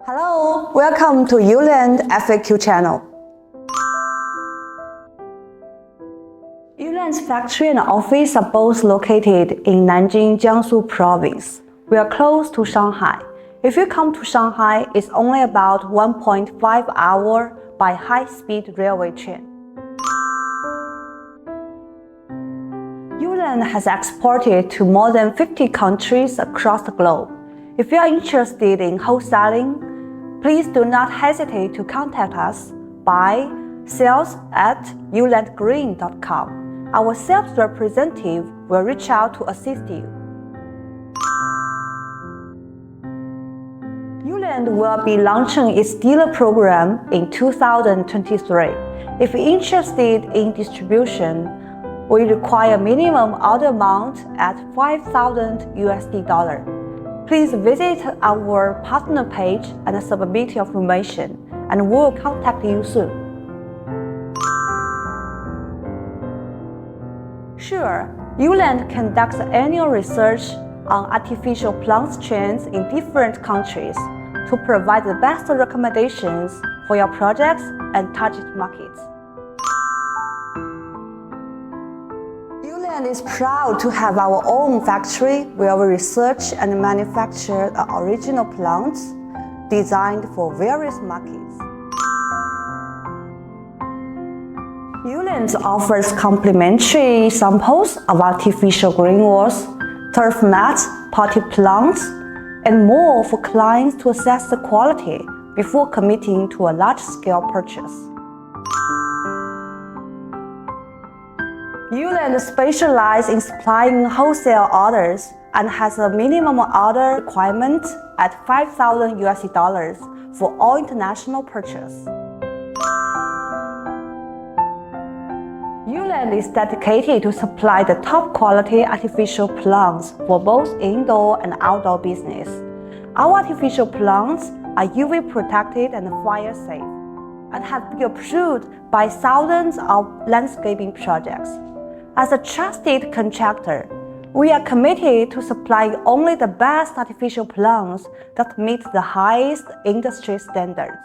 Hello, welcome to ULAND FAQ channel. ULAND's factory and office are both located in Nanjing, Jiangsu Province. We are close to Shanghai. If you come to Shanghai, it's only about 1.5 hours by high-speed railway train. ULAND has exported to more than 50 countries across the globe. If you are interested in wholesaling, please do not hesitate to contact us by sales@ulandgreen.com. Our sales representative will reach out to assist you. ULAND will be launching its dealer program in 2023. If you're interested in distribution, we require minimum order amount at $5,000. Please visit our partner page and submit your information, and we'll contact you soon. Sure, ULAND conducts annual research on artificial plant strains in different countries to provide the best recommendations for your projects and target markets. ULAND is proud to have our own factory where we research and manufacture the original plants designed for various markets. ULAND offers complimentary samples of artificial green walls, turf mats, potted plants, and more for clients to assess the quality before committing to a large-scale purchase. ULAND specializes in supplying wholesale orders and has a minimum order requirement at $5,000 for all international purchase. ULAND is dedicated to supply the top quality artificial plants for both indoor and outdoor business. Our artificial plants are UV protected and fire safe, and have been approved by thousands of landscaping projects. As a trusted contractor, we are committed to supplying only the best artificial plants that meet the highest industry standards.